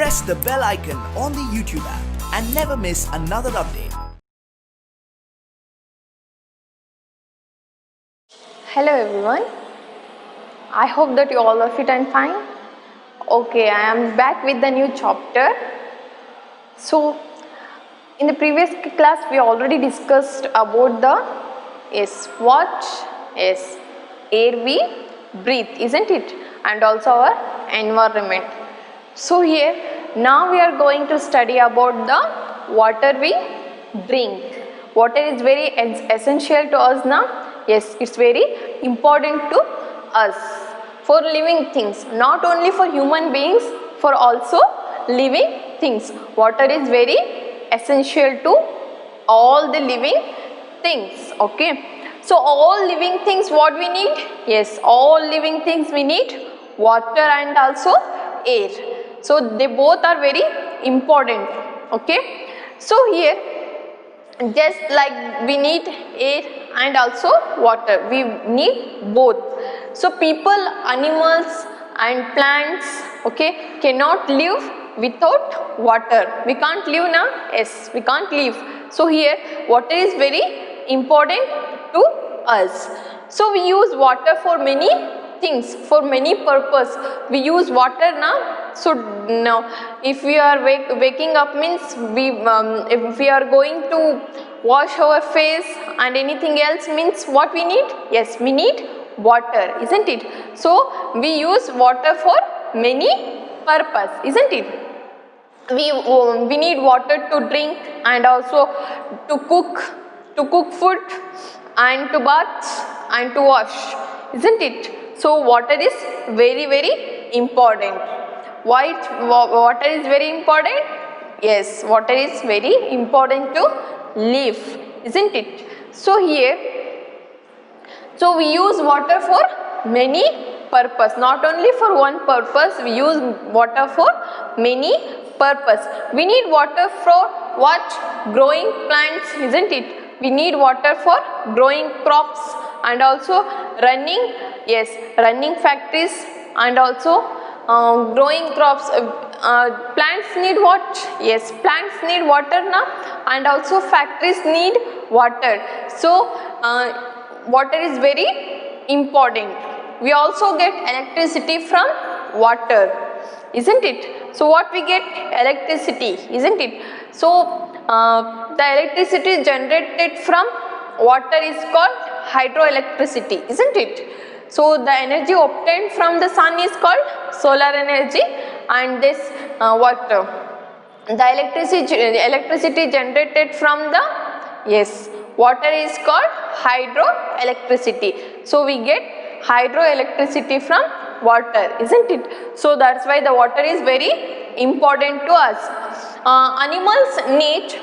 press the bell icon on the YouTube app and never miss another update. Hello everyone, I hope that you all are fit and fine. Okay, I am back with the new chapter. So, in the previous class we already discussed about the air we breathe, isn't it? And also our environment. So here, now we are going to study about the water we drink. Water is very essential to us now. Yes, it's very important to us for living things, not only for human beings, for also living things. Water is very essential to all the living things. Okay, so all living things, what we need? Yes, all living things we need water and also air. So they both are very important. Okay, so here just like we need air and also water, we need both. So people, animals and plants, okay, cannot live without water. We can't live now. Yes, we can't live. So here water is very important to us. So we use water for many things, for many purpose. We use water now. So now if we are waking up means if we are going to wash our face and anything else means what we need? Yes, we need water, isn't it? So we use water for many purpose, isn't it? We need water to drink and also to cook food and to bath and to wash, isn't it? So water is very important. Why water is very important? Yes, water is very important to live, isn't it? So here, so we use water for many purpose, not only for one purpose. We use water for many purpose. We need water for what? Growing plants, isn't it? We need water for growing crops and also running, yes, running factories and also growing crops. Plants need what? Yes, plants need water now, and also factories need water. So water is very important. We also get electricity from water, isn't it? So what we get? Electricity, isn't it? So the electricity generated from water is called hydroelectricity, isn't it? So the energy obtained from the sun is called solar energy, and this water, the electricity generated from the water is called hydroelectricity. So we get hydroelectricity from water, isn't it? So that's why the water is very important to us. Animals need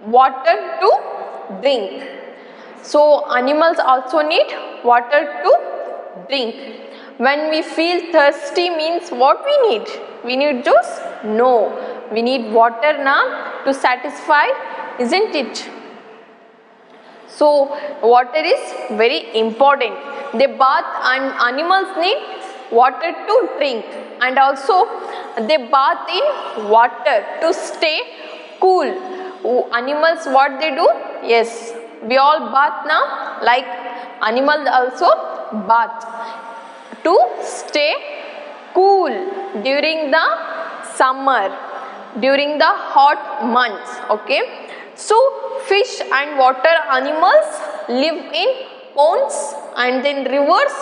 water to drink. So animals also need water to drink. When we feel thirsty means what we need? We need juice? No, we need water now to satisfy, isn't it? So water is very important. They bath, and animals need water to drink, and also they bath in water to stay cool. Animals, what they do? Yes, we all bath now, like animals also bath to stay cool during the summer, during the hot months. Okay, so fish and water animals live in ponds and then rivers,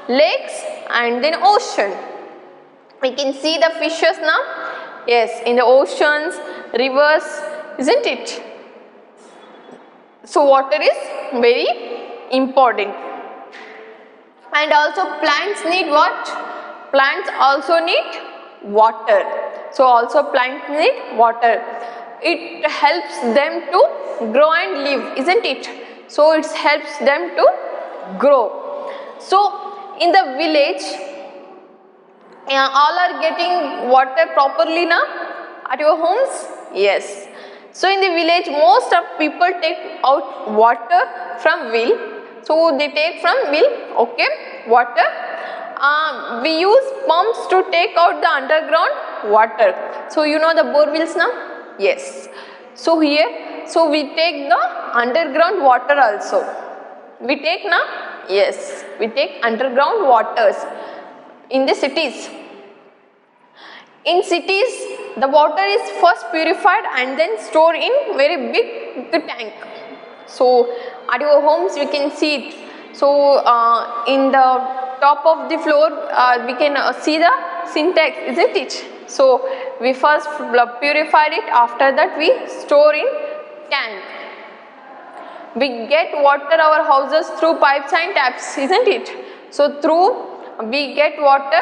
lakes and then ocean. We can see the fishes now. Yes, in the oceans, rivers, isn't it? So water is very important. And also plants need what? Plants also need water. So also plants need water. It helps them to grow and live, isn't it? So it helps them to grow. So in the village, all are getting water properly now at your homes? Yes. So in the village, most of people take out water from well. So they take from well, okay, water. We use pumps to take out the underground water. So you know the borewells now? Yes. So here, so we take the underground water also. We take now? Yes. We take underground waters in the cities. In cities, the water is first purified and then stored in very big tank. So at your homes we can see it. So in the top of the floor we can see the syntax, isn't it? So we first purified it, after that we store in tank. We get water our houses through pipes and taps, isn't it? So through we get water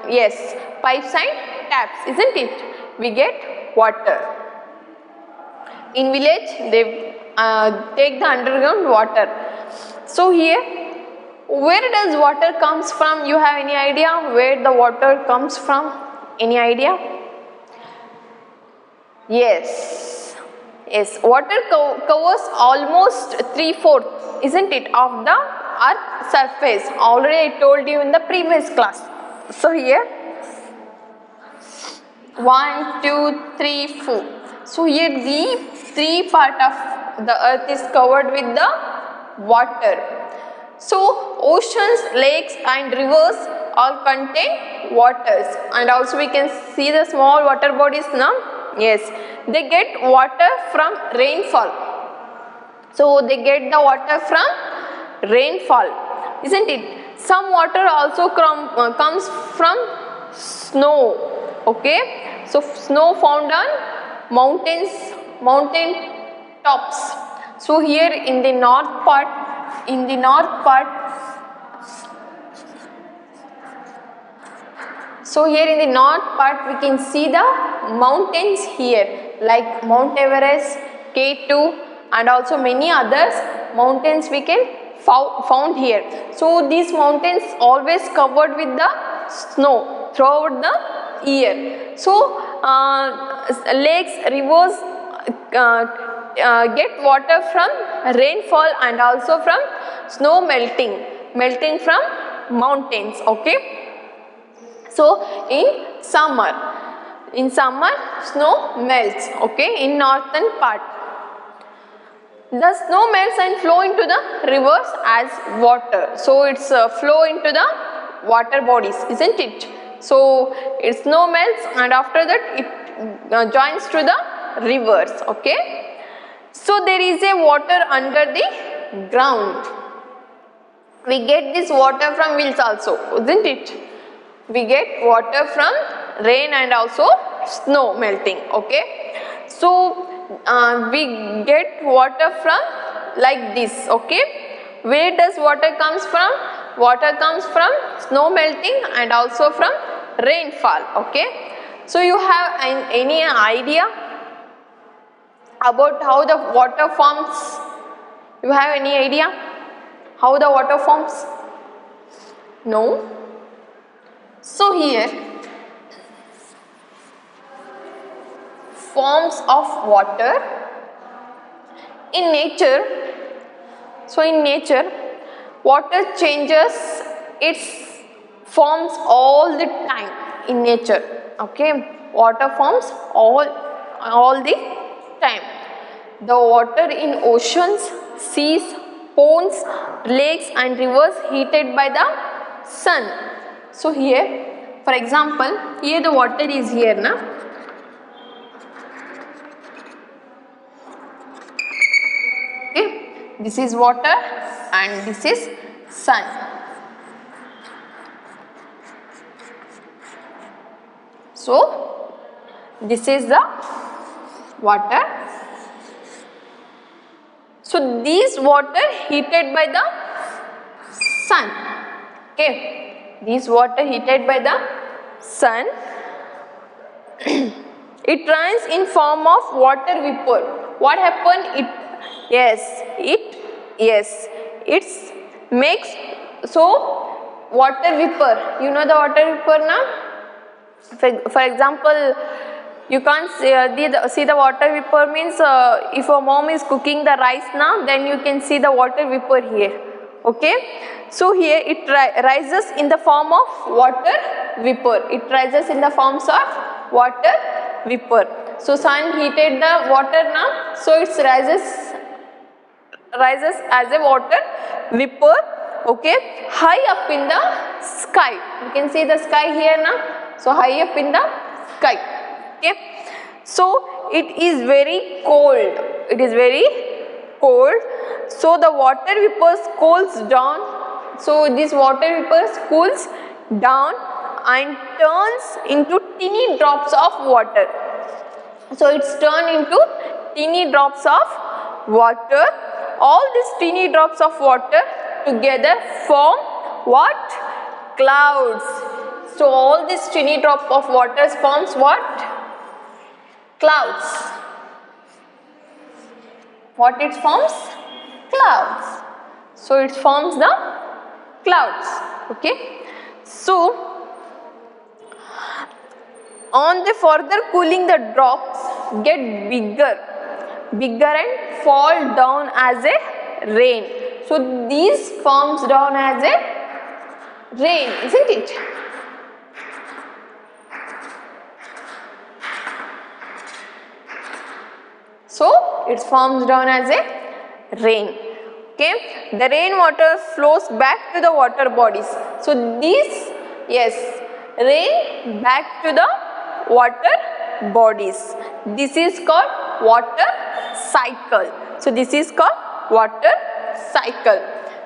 yes, pipes and taps, isn't it? We get water. In village they take the underground water. So here, where does water comes from? You have any idea where the water comes from? Any idea? Yes. Yes, water covers almost 3/4, isn't it, of the earth surface. Already I told you in the previous class. So here 1, 2, 3, 4. So here the 3 part of the earth is covered with the water. So oceans, lakes and rivers all contain waters, and also we can see the small water bodies now. Yes, they get water from rainfall. So they get the water from rainfall, isn't it? Some water also comes from snow. Okay, so snow found on mountain tops. So here in the north part, so here in the north part we can see the mountains here, like Mount Everest, K2 and also many others mountains we can found here. So these mountains always covered with the snow throughout the year. So lakes, rivers get water from rainfall and also from snow melting from mountains. Okay. So in summer snow melts. Okay, in northern part. The snow melts and flow into the rivers as water. So it's flow into the water bodies, isn't it? So it snow melts and after that it joins to the rivers. Okay. So there is a water under the ground. We get this water from wheels also, isn't it? We get water from rain and also snow melting. Okay. So we get water from like this. Okay. Where does water comes from? Water comes from snow melting and also from rainfall. Okay. So you have any idea about how the water forms? You have any idea how the water forms? No? So here forms of water in nature. So in nature water changes its forms all the time in nature. Okay, water forms all the time. The water in oceans, seas, ponds, lakes and rivers heated by the sun. So here, for example, here the water is here now. Okay, this is water and this is sun. So this is the water. So these water heated by the sun. Okay, these water heated by the sun. It runs in form of water vapor. What happened? It makes water vapor. You know the water vapor now? For example, you can't see the water vapor means if a mom is cooking the rice now, then you can see the water vapor here. Okay, so here it rises in the form of water vapor. It rises in the forms of water vapor. So sun heated the water now, so it rises as a water vapor, okay, high up in the sky. You can see the sky here now, so high up in the sky, okay. So it is very cold, so the water vapors cools down. So this water vapors cools down and turns into teeny drops of water. So it's turned into teeny drops of water. All these teeny drops of water together form what? Clouds. So all these teeny drop of water forms what? Clouds. What it forms? Clouds. So it forms the clouds, okay. So on the further cooling, the drops get bigger and fall down as a rain. So these forms down as a rain, isn't it? So it forms down as a rain, okay. The rainwater flows back to the water bodies. So these, yes, rain back to the water bodies. This is called water cycle. So this is called water cycle.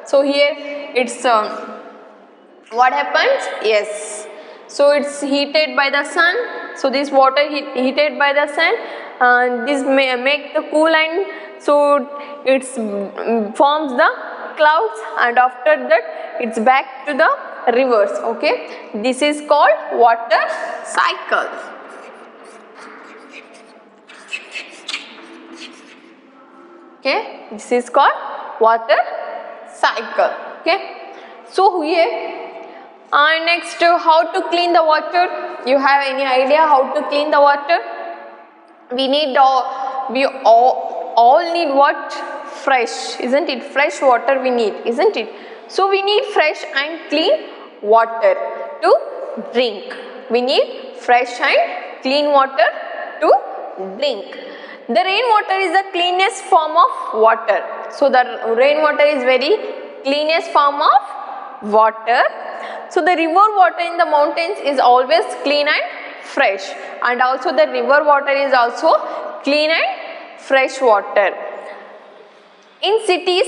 So here it's what happens? Yes. So it's heated by the sun. So this water heated by the sun. This may make the cool, and so it forms the clouds, and after that it's back to the rivers, okay. This is called water cycle. Okay, this is called water cycle, okay. So here next, how to clean the water? You have any idea how to clean the water? We all need what? Fresh, isn't it? Fresh water we need, isn't it? So we need fresh and clean water to drink. We need fresh and clean water to drink. The rainwater is the cleanest form of water. So the rainwater is very cleanest form of water. So the river water in the mountains is always clean and fresh, and also the river water is also clean and fresh water. In cities,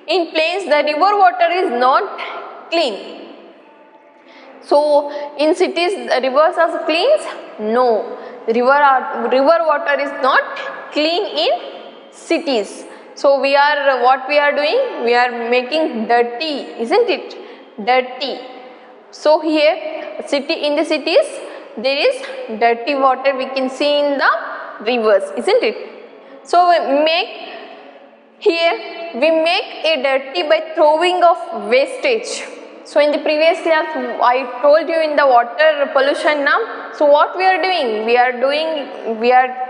in plains, the river water is not clean. So in cities, the rivers are clean? No, river water is not clean in cities. So what we are doing? We are making dirty, isn't it? Dirty. So here in the cities there is dirty water we can see in the rivers, isn't it? So we make a dirty by throwing of wastage. So in the previous class I told you in the water pollution now. So what we are doing? We are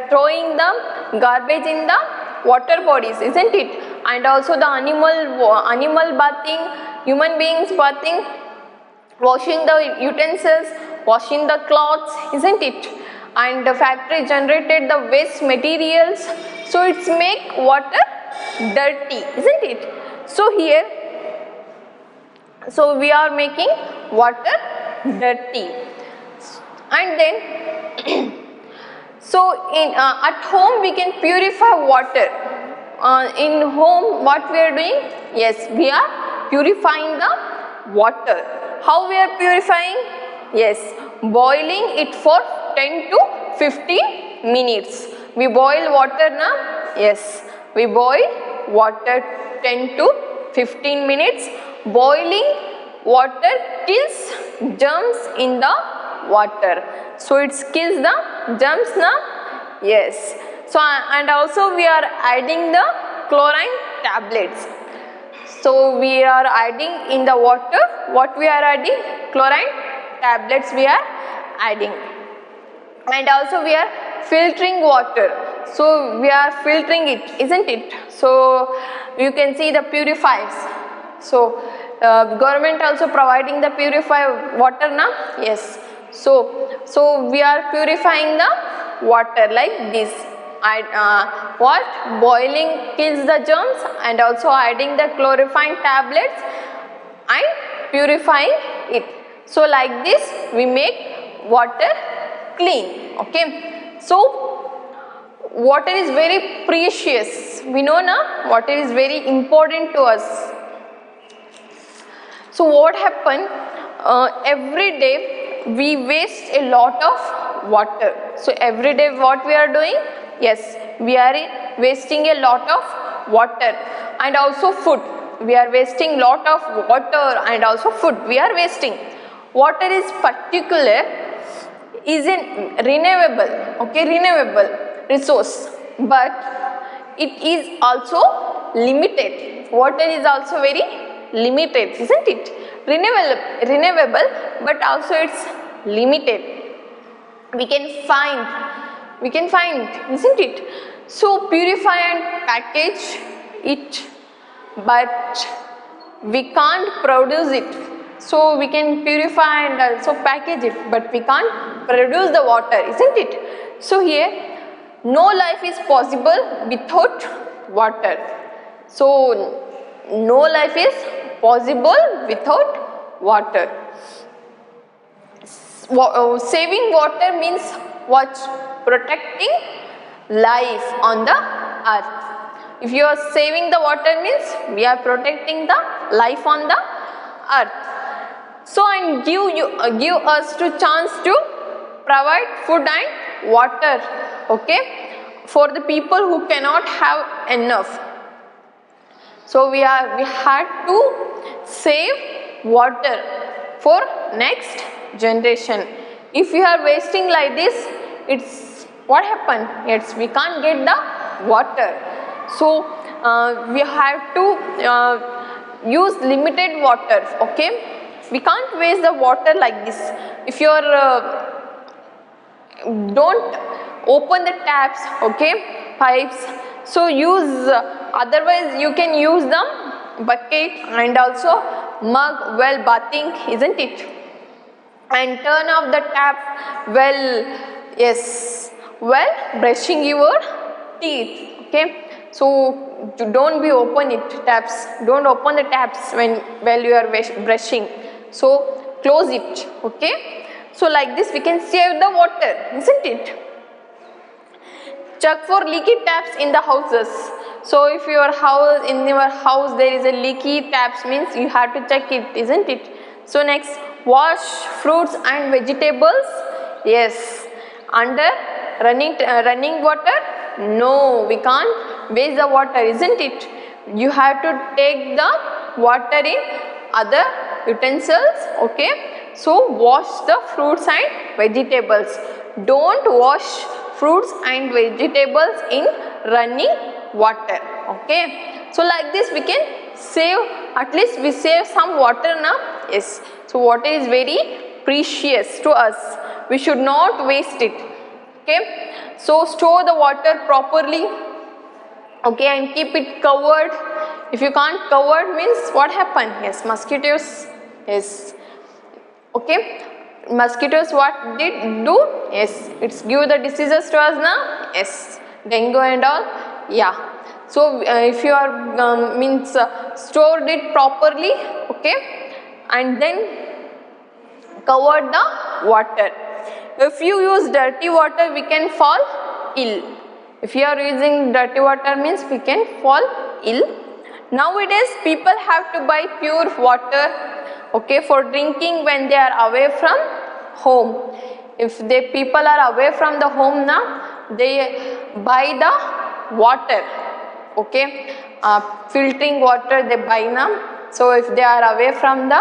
throwing the garbage in the water bodies, isn't it? And also the animal bathing, human beings bathing, washing the utensils, washing the clothes, isn't it? And the factory generated the waste materials, so it's make water dirty, isn't it? So here, so we are making water dirty. And then so in at home we can purify water. In home what we are doing? Yes, we are purifying the water. How we are purifying? Yes, boiling it for 10 to 15 minutes. We boil water now? Yes, we boil water 10 to 15 minutes. Boiling water kills germs in the water. So it kills the germs now? Yes. So and also we are adding the chlorine tablets. So we are adding in the water, what we are adding? Chlorine tablets we are adding. And also we are filtering water. So we are filtering it, isn't it? So you can see the purifiers. So Government also providing the purified water now. Yes, so we are purifying the water like this. What boiling kills the germs, and also adding the chlorifying tablets and purifying it. So like this we make water clean. Okay, so water is very precious. We know now water is very important to us. So what happen, every day we waste a lot of water. So every day what we are doing? Yes, we are wasting a lot of water, and also food. We are wasting lot of water and also food we are wasting. Water is particular, is an renewable, okay, renewable resource, but it is also limited. Water is also very limited, isn't it? Renewable, but also it's limited. We can find, isn't it? So purify and package it, but we can't produce it. So we can purify and also package it, but we can't produce the water, isn't it? So here, no life is possible without water. So no life is possible without water. Saving water means what? Protecting life on the earth. If you are saving the water means we are protecting the life on the earth. So and give us to chance to provide food and water, okay, for the people who cannot have enough. So we had to save water for next generation. If we are wasting like this, it's what happened? Yes, we can't get the water. So we have to use limited water, okay. We can't waste the water like this. If you are don't open the taps, okay, pipes, so use otherwise you can use the bucket and also mug while bathing, isn't it? And turn off the tap while brushing your teeth, okay. So don't be open it taps, don't open the taps while you are brushing. So close it, okay. So like this we can save the water, isn't it? Check for leaky taps in the houses. So if in your house there is a leaky taps, means you have to check it, isn't it? So next, wash fruits and vegetables. Yes, under running water. No, we can't waste the water, isn't it? You have to take the water in other utensils, okay. So wash the fruits and vegetables. Don't wash fruits and vegetables in running water, okay. So like this we can save, at least we save some water now. Yes, so water is very precious to us. We should not waste it, okay. So store the water properly, okay, and keep it covered. If you can't cover, means what happened? Yes, mosquitoes. Yes, okay. Mosquitoes what did do? Yes, it's give the diseases to us now. Yes, dengue and all. Yeah. So if you are stored it properly, okay, and then covered the water. If you use dirty water, we can fall ill. If you are using dirty water, means we can fall ill. Nowadays people have to buy pure water, okay, for drinking when they are away from home. If the people are away from the home now, they buy the water, okay, filtering water they buy now. So if they are away from the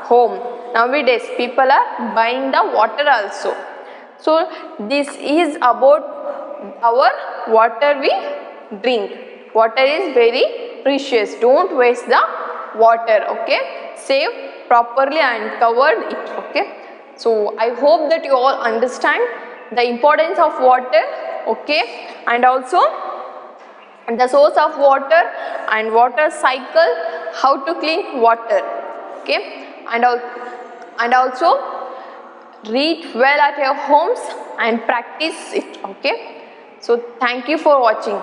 home, nowadays people are buying the water also. So this is about our water we drink. Water is very precious. Don't waste the water, okay. Save properly and covered it, okay. So I hope that you all understand the importance of water, okay, and also the source of water and water cycle, how to clean water. okay, and also read well at your homes and practice it, okay. So thank you for watching.